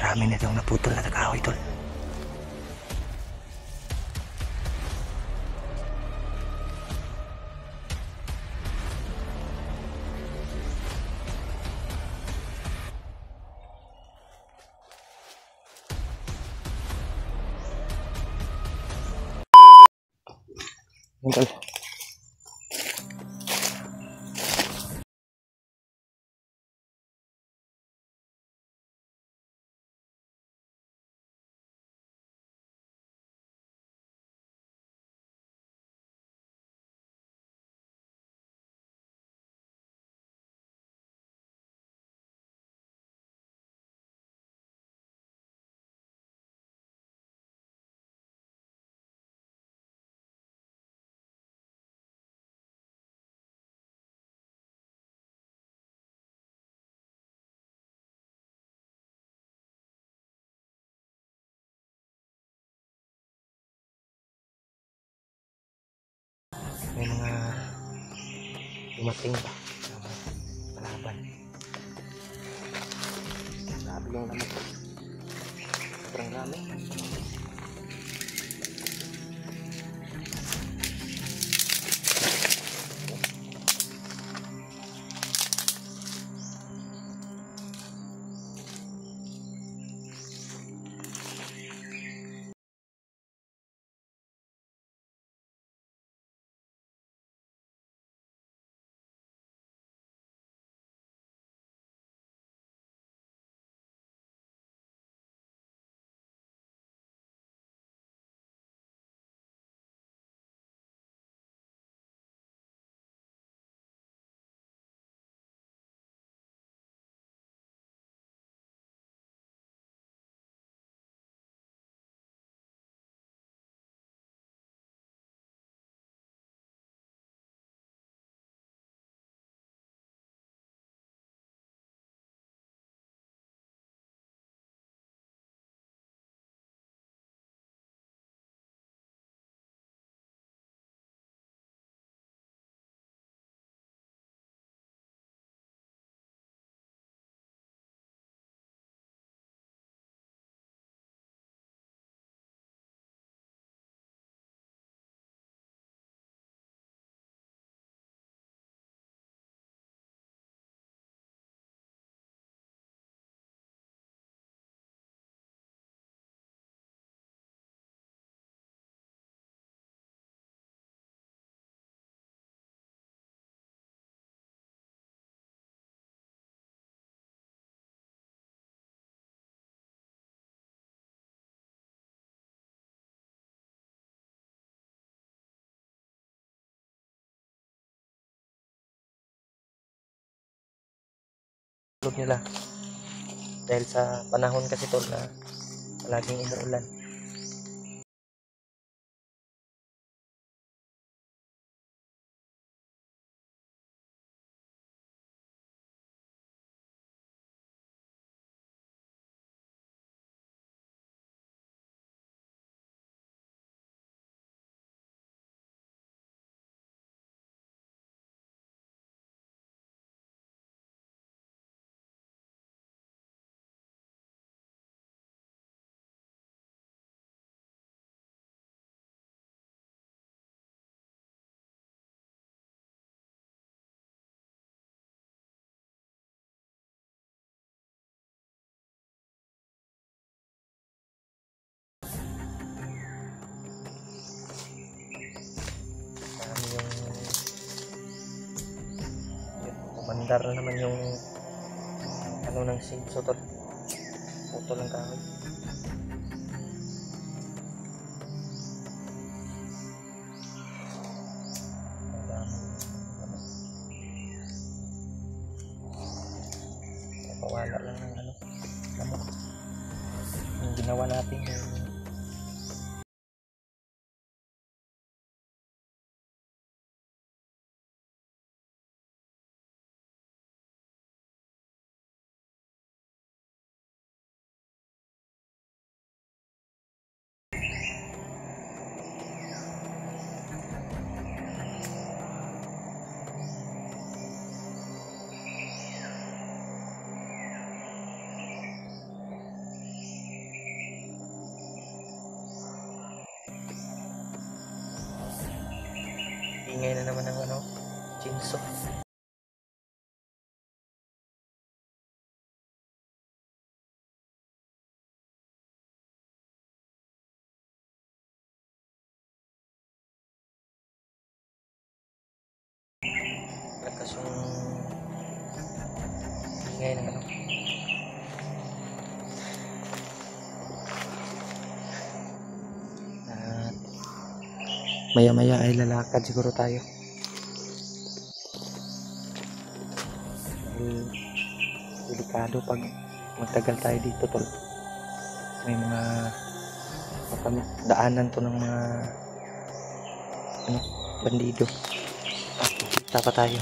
Marami na itong naputol na kahoy, tol. Tol. May mga dumating pa kalaban. Grabe yung naman. Sobrang dami. Tulog nila dahil sa panahon kasi tol na laging umuulan. Mandar na naman yung ano ng sinso tol. Puto ng kahoy. Mawala lang ng ano yung ginawa natin yung Chinso. Lakas yung ingay ng ano. At maya-maya ay lalakad siguro tayo. Dahil delikado pag magtagal tayo dito, tol. May mga daanan to ng mga bandido. Kita pa tayo.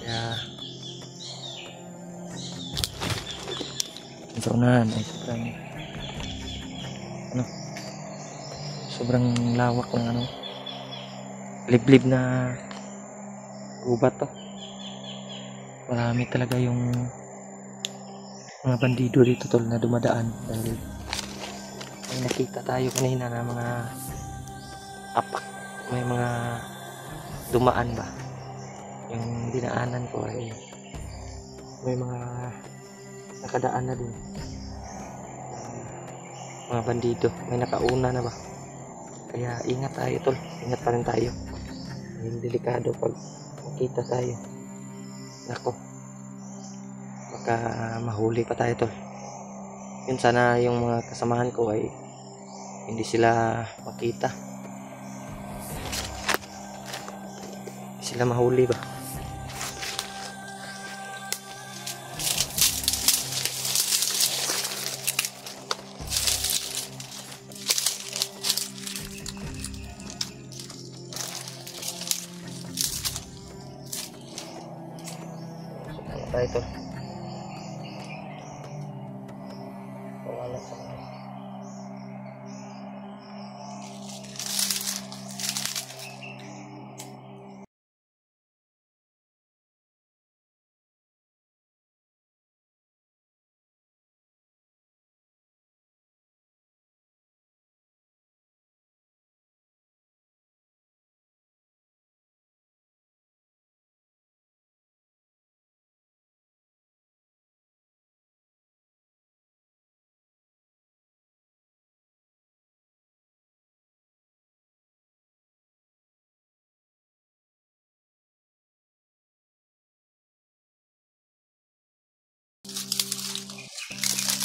Kaya sa unahan ay sobrang lawak ng liblib na gubat to. Marami talaga yung mga bandido dito, tol, na dumadaan dahil may nakita tayo kanina na mga apak, may mga dumaan ba, yung dinaanan ko ay may mga nakadaan na din, mga bandido, may nakauna na ba, kaya ingat tayo, tol, ingat pa rin tayo dahil delikado pag makita tayo. Nako, baka mahuli pa tayo, tol. Yun, sana yung mga kasamahan ko ay hindi sila makita, hindi sila mahuli ba. Tayo, tol. Wala sa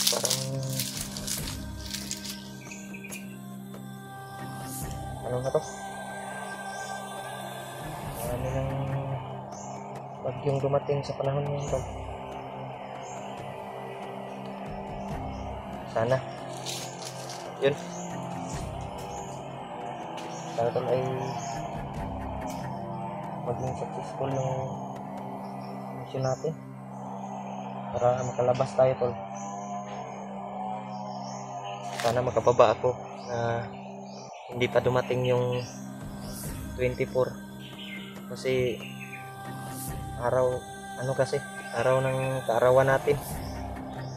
parang ano na to, marami ng bagyong dumating sa panahon ngayon, tol. Sana yun, sana, tol, ay maging successful yung mission natin para makalabas tayo, tol. Sana makababa ako na hindi pa dumating yung 24 kasi araw ng kaarawan natin,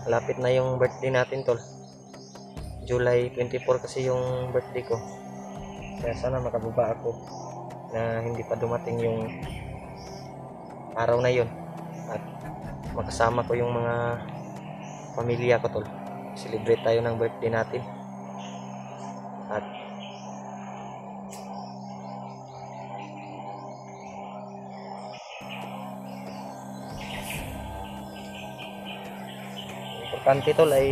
malapit na yung birthday natin, tol. July 24 kasi yung birthday ko, kaya sana makababa ako na hindi pa dumating yung araw na yun at makasama ko yung mga pamilya ko, tol. Celebrate tayo ng birthday natin at importante, tol, ay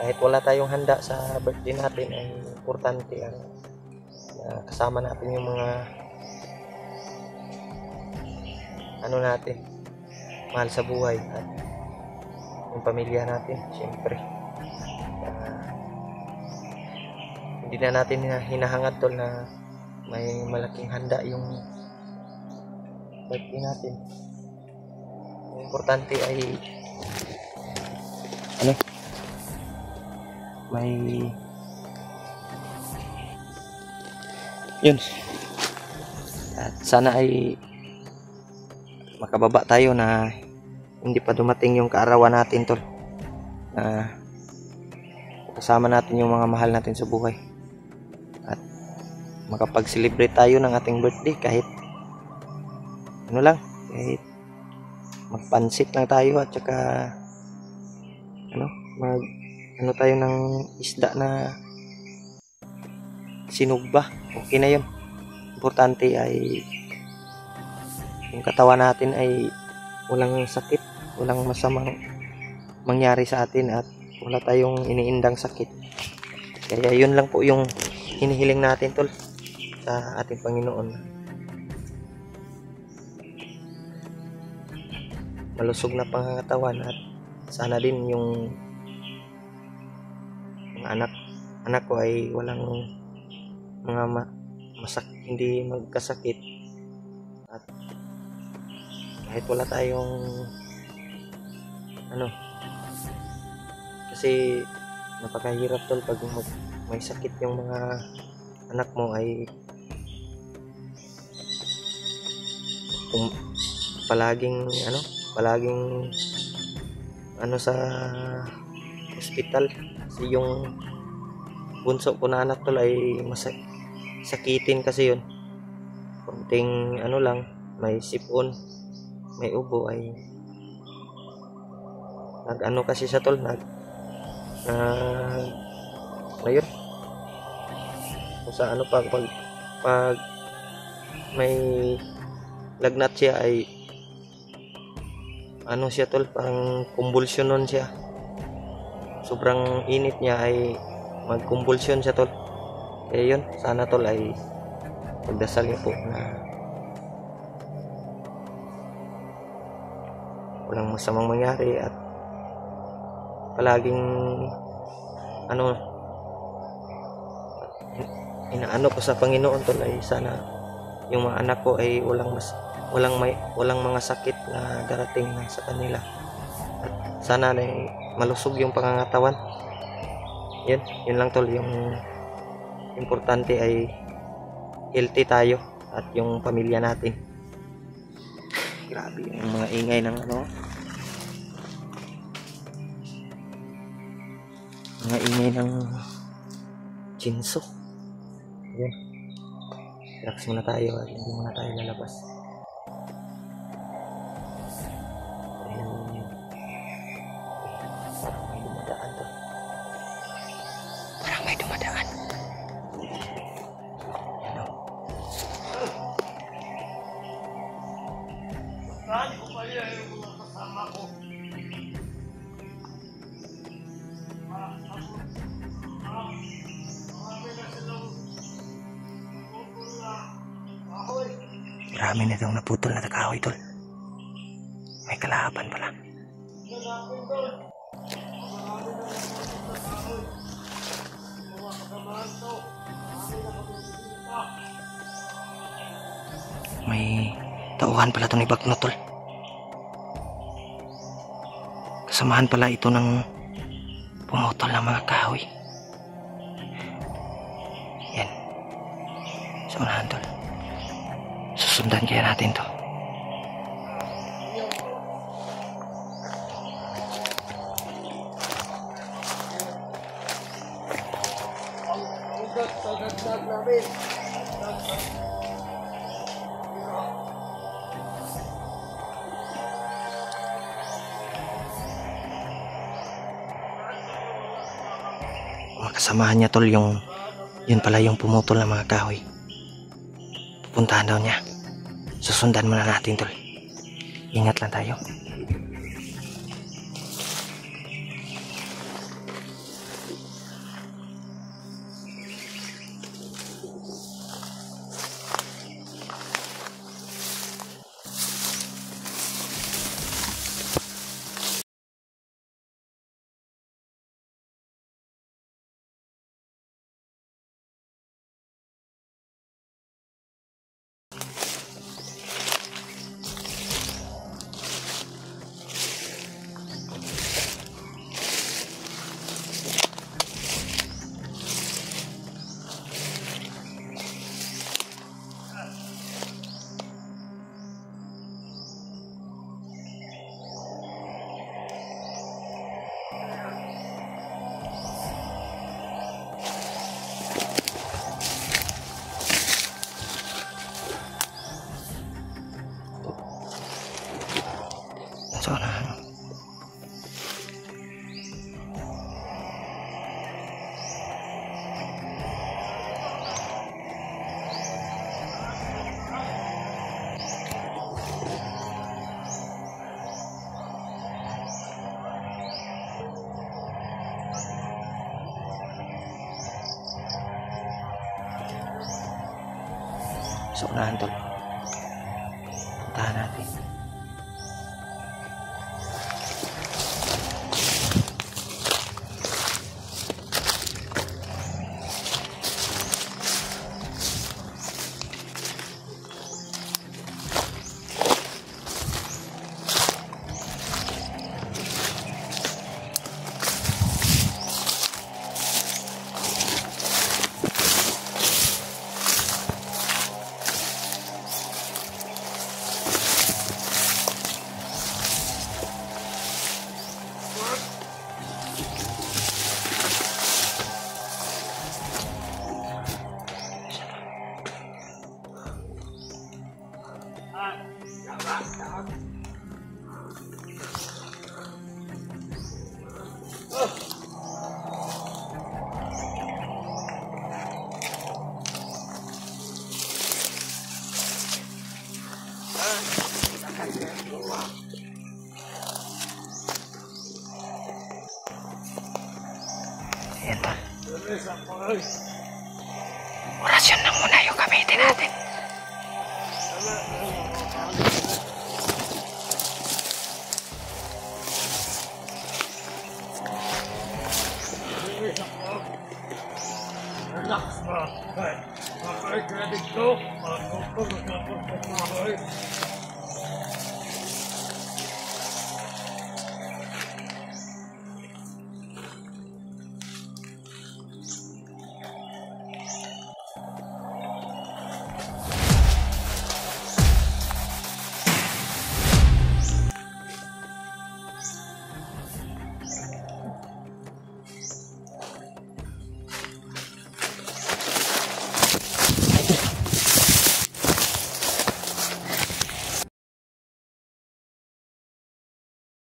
kahit wala tayong handa sa birthday natin ay importante ang kasama natin yung mga natin, mahal sa buhay at yung pamilya natin, syempre. Hindi na natin hinahangad, tol, na may malaking handa yung birthday natin. Yung importante ay may yun, at sana ay makababa tayo na hindi pa dumating yung kaarawan natin, tol, kasama natin yung mga mahal natin sa buhay at makapag-celebrate tayo ng ating birthday kahit ano lang, kahit magpansit lang tayo at saka mag tayo ng isda na sinugba. Okay na yun. Importante ay yung katawan natin ay walang sakit, walang masamang mangyari sa atin at wala tayong iniindang sakit. Kaya yun lang po yung hinihiling natin tol sa ating Panginoon. Malusog na pangangatawan at sana din yung mga anak ko ay walang mga hindi magkasakit at kahit wala tayong kasi napakahirap tol pag may sakit yung mga anak mo ay palaging sa hospital. Kasi yung bunso ko na anak tol ay sakitin kasi yun. Konting lang, may sipon, may ubo ay kasi siya tol, ngayon kung sa pag may lagnat siya ay siya tol, parang kumbulsyonon siya. Sobrang init niya ay magkumbulsyon siya tol. Kaya yun, sana tol ay magdasal niyo po na walang masamang mangyari at palaging inaano ko sa Panginoon tol ay sana yung mga anak ko ay walang mga sakit na darating na sa kanila at sana na malusog yung pangangatawan. Yun lang tol, yung importante ay healthy tayo at yung pamilya natin. Grabe yung mga ingay ng mga ingay ng chinso. Yun, relax muna tayo at hindi muna tayo lalabas. Parang may dumadaan. Marami na itong naputol na kahoy tol. May kalaban pala. May tauhan pala itong ibagno tol. Kasamahan pala ito ng pumutol ng mga kahoy. Yan. Sa unahan tol. Susundan kaya natin to. Kasamahan niya tol yun pala yung pumutol ng mga kahoy. Pupuntahan daw niya. Susundan muna natin tol. Ingat lang tayo. So na ano. So unahan tol. Puntahan natin. Ayan tol. Orasyon na muna yung gamitin natin. Relax na. Makakaikradig ko. Ako magkapag